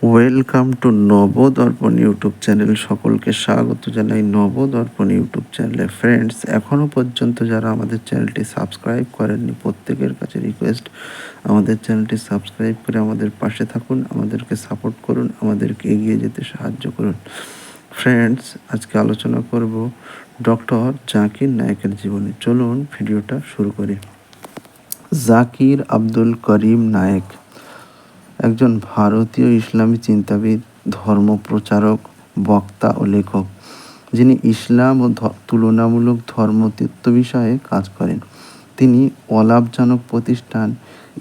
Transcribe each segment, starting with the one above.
Welcome to Nabadarpan YouTube channel. সকলকে স্বাগত জানাই নবদর্পণ ইউটিউব চ্যানেলে। ফ্রেন্ডস, এখনও পর্যন্ত যারা আমাদের চ্যানেলটি সাবস্ক্রাইব করেননি, প্রত্যেকের কাছে রিকোয়েস্ট, আমাদের চ্যানেলটি সাবস্ক্রাইব করে আমাদের পাশে থাকুন, আমাদেরকে সাপোর্ট করুন, আমাদেরকে এগিয়ে যেতে সাহায্য করুন। ফ্রেন্ডস, আজকে আলোচনা করব ডক্টর জাকির নায়েকের জীবনী। চলুন ভিডিওটা শুরু করি। জাকির আব্দুল করিম নায়েক একজন ভারতীয় ইসলামী চিন্তাবিদ, ধর্মপ্রচারক, বক্তা ও লেখক, যিনি ইসলাম ও তুলনামূলক ধর্মতত্ত্ব বিষয়ে কাজ করেন। তিনি অলাভজনক প্রতিষ্ঠান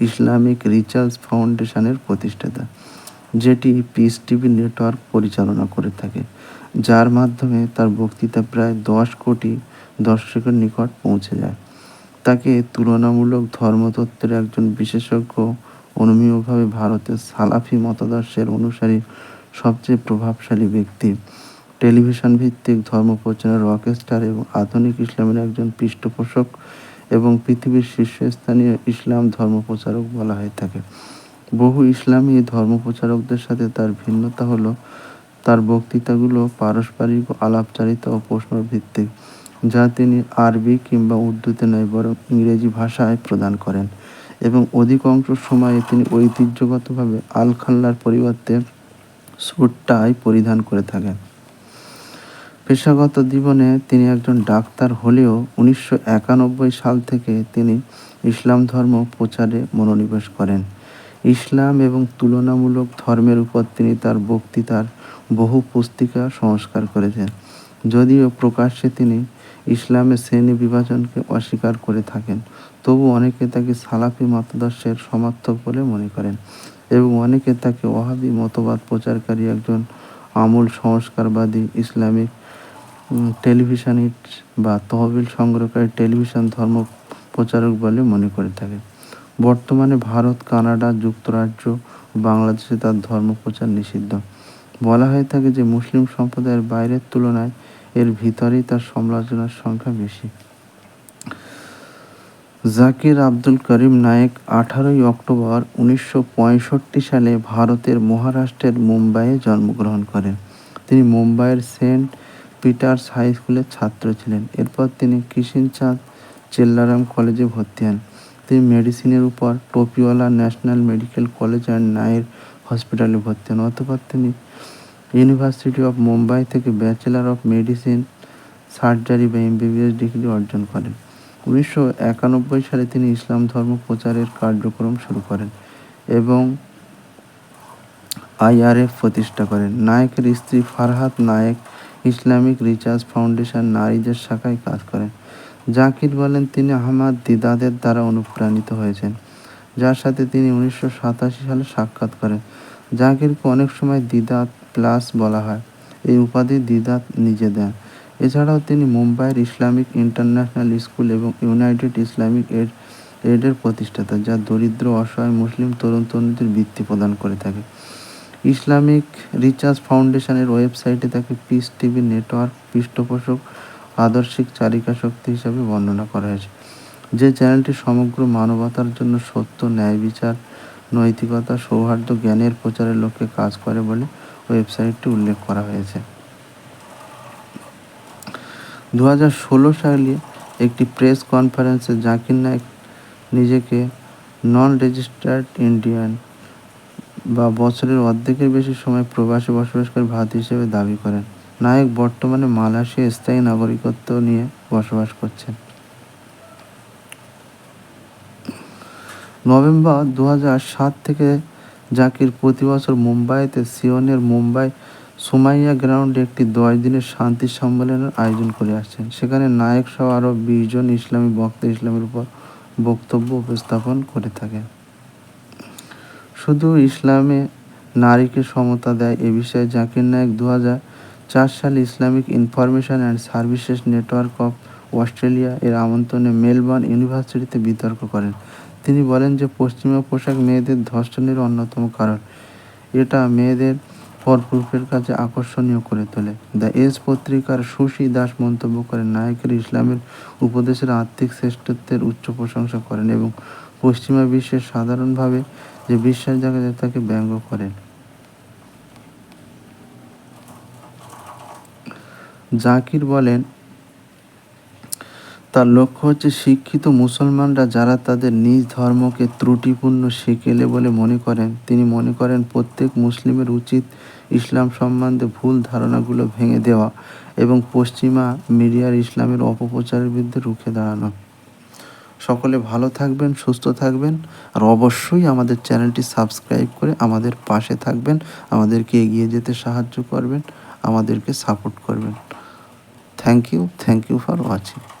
ইসলামিক রিসার্চ ফাউন্ডেশনের প্রতিষ্ঠাতা, যেটি পিস টিভি নেটওয়ার্ক পরিচালনা করে থাকে, যার মাধ্যমে তার বক্তৃতা প্রায় 10 কোটি দর্শকের নিকট পৌঁছে যায়। তাকে তুলনামূলক ধর্মতত্ত্বের একজন বিশেষজ্ঞ, অনুমেয়ভাবে ভারতের সালাফি মতাদর্শের অনুসারী সবচেয়ে প্রভাবশালী ব্যক্তি, টেলিভিশন ভিত্তিক ধর্মপ্রচারের রকস্টার এবং আধুনিক ইসলামের একজন পৃষ্ঠপোষক এবং পৃথিবীর শীর্ষস্থানীয় ইসলাম ধর্মপ্রচারক বলা হয়ে থাকে। বহু ইসলামী ধর্মপ্রচারকদের সাথে তার ভিন্নতা হলো তার বক্তৃতাগুলো পারস্পরিক আলাপচারিতা ও প্রশ্ন ভিত্তিক, যা তিনি আরবি কিংবা উর্দুতে নয় বরং ইংরেজি ভাষায় প্রদান করেন, এবং অধিকাংশ সময়ে তিনি ঐতিহ্যগতভাবে আল খাল্লার পরিবর্তে স্যুট টাই পরিধান করে থাকেন। পেশাগত জীবনে তিনি একজন ডাক্তার হলেও 1991 সাল থেকে তিনি ইসলাম ধর্ম প্রচারে মনোনিবেশ করেন। ইসলাম এবং তুলনামূলক ধর্মের উপর তিনি তার বক্তৃতার বহু পুস্তিকা সংস্কার করেছেন। যদিও প্রকাশ্যে তিনি ইসলামের শ্রেণী বিভাজনকে অস্বীকার করে থাকেন, তবু অনেকে তাকে সালাফি মতাদর্শের সমর্থক বলে মনে করেন এবং অনেকে তাকে ওয়াহাবি মতবাদ প্রচারকারী একজন আমূল সংস্কারবাদী ইসলামিক টেলিভিশনিস্ট বা তহবিল সংগ্রহকারী টেলিভিশন ধর্ম প্রচারক বলে মনে করে থাকে। বর্তমানে ভারত, কানাডা, যুক্তরাজ্য ও বাংলাদেশে তার ধর্ম প্রচার নিষিদ্ধ। বলা হয়ে থাকে যে মুসলিম সম্প্রদায়ের বাইরের তুলনায় এর ভিতরেই তার সমালোচনার সংখ্যা বেশি। জাকির আব্দুল করিম নায়েক 18 অক্টোবর 1965 সালে ভারতের মহারাষ্ট্রের মুম্বাইয়ে জন্মগ্রহণ করেন। তিনি মুম্বাইয়ের সেন্ট পিটার্স হাই স্কুলের ছাত্র ছিলেন। এরপর তিনি কৃষ্ণচাঁদ চেল্লারাম কলেজে ভর্তি হন। তিনি মেডিসিনের উপর Topiwala national medical college and নায়ের হসপিটালে ভর্তি হন। অতঃপর তিনি ইউনিভার্সিটি অফ মুম্বাই থেকে ব্যাচেলর অফ মেডিসিন সার্জারি বা MBBS ডিগ্রি অর্জন করেন। 1991 সালে তিনি ইসলাম ধর্ম প্রচারের কার্যক্রম শুরু করেন এবং IRF প্রতিষ্ঠা করেন। নায়েকের স্ত্রী Farhat Naik Islamic research foundation নারীদের শাখায় কাজ করেন। জাকির বলেন, তিনি আহমদ দিদাতের দ্বারা অনুপ্রাণিত হয়েছেন, যার সাথে তিনি 1987 সালে সাক্ষাৎ করেন। জাকিরকে অনেক সময় দিদাত প্লাস বলা হয়। এই উপাধি দিদাত নিজে দেন। এছাড়াও তিনি মুম্বাইয়ের ইসলামিক ইন্টারন্যাশনাল স্কুল এবং ইউনাইটেড ইসলামিক এডের প্রতিষ্ঠাতা, যা দরিদ্র অসহায় মুসলিম তরুণ তরুণীদের বৃত্তি প্রদান করে থাকে। ইসলামিক রিসার্চ ফাউন্ডেশনের ওয়েবসাইটে তাকে পিস টিভি নেটওয়ার্ক পৃষ্ঠপোষক আদর্শিক চালিকা শক্তি হিসাবে বর্ণনা করা হয়েছে, যে চ্যানেলটি সমগ্র মানবতার জন্য সত্য, ন্যায় বিচার, নৈতিকতা, সৌহার্দ্য, জ্ঞানের প্রচারের লক্ষ্যে কাজ করে বলে ওয়েবসাইটটি উল্লেখ করা হয়েছে। 2016 সালে একটি প্রেস কনফারেন্সে জাকির নায়েক নিজেকে নন রেজিস্টার্ড ইন্ডিয়ান বা বছরের অর্ধেকের বেশি সময় প্রবাসে বসবাসকারী ভারতীয় হিসেবে দাবি করেন। নায়েক বর্তমানে মালয়েশিয়ায় স্থায়ী নাগরিকত্ব নিয়ে বসবাস করছেন। নভেম্বর 2007 থেকে জাকির প্রতি বছর মুম্বাইতে সিওনের মুম্বাই সুমাইয়া গ্রাউন্ডে একটি 10 দিনের শান্তি সম্মেলনের আয়োজন করে আসছেন। সেখানে নায়েক সহ আরও 20 জন ইসলামী বক্তা ইসলামের উপর বক্তব্য উপস্থাপন করে থাকেন। শুধু ইসলামে নারীকে সমতা দেয় এ বিষয়ে জাকির নায়েক 2004 সালে Islamic information and services network of Australia এর আমন্ত্রণে মেলবোর্ন ইউনিভার্সিটিতে বিতর্ক করেন। তিনি বলেন যে পশ্চিমা পোশাক মেয়েদের ধর্ষণের অন্যতম কারণ। এটা মেয়েদের পরপুরুষের কাছে আকর্ষণীয় করে তোলে। দ্য এজ পত্রিকার সুশী দাস মন্তব্য করেন, নায়েকের ইসলামের উপদেশের আর্থিক শ্রেষ্ঠত্বের উচ্চ প্রশংসা করেন এবং পশ্চিমা বিশ্বের সাধারণভাবে যে বিশ্বাস দেখা যায় তাকে ব্যঙ্গ করেন। জাকির বলেন, তার লক্ষ্য হচ্ছে শিক্ষিত মুসলমানরা যারা তাদের নিজ ধর্মকে ত্রুটিপূর্ণ সেকেলে বলে মনে করেন, তিনি মনে করেন প্রত্যেক মুসলিমের উচিত ইসলাম সম্বন্ধে ভুল ধারণাগুলো ভেঙে দেওয়া এবং পশ্চিমা মিডিয়ার ইসলামের অপপ্রচারের বিরুদ্ধে রুখে দাঁড়ানো। সকলে ভালো থাকবেন, সুস্থ থাকবেন, আর অবশ্যই আমাদের চ্যানেলটি সাবস্ক্রাইব করে আমাদের পাশে থাকবেন, আমাদেরকে এগিয়ে যেতে সাহায্য করবেন, আমাদেরকে সাপোর্ট করবেন। Thank you for watching.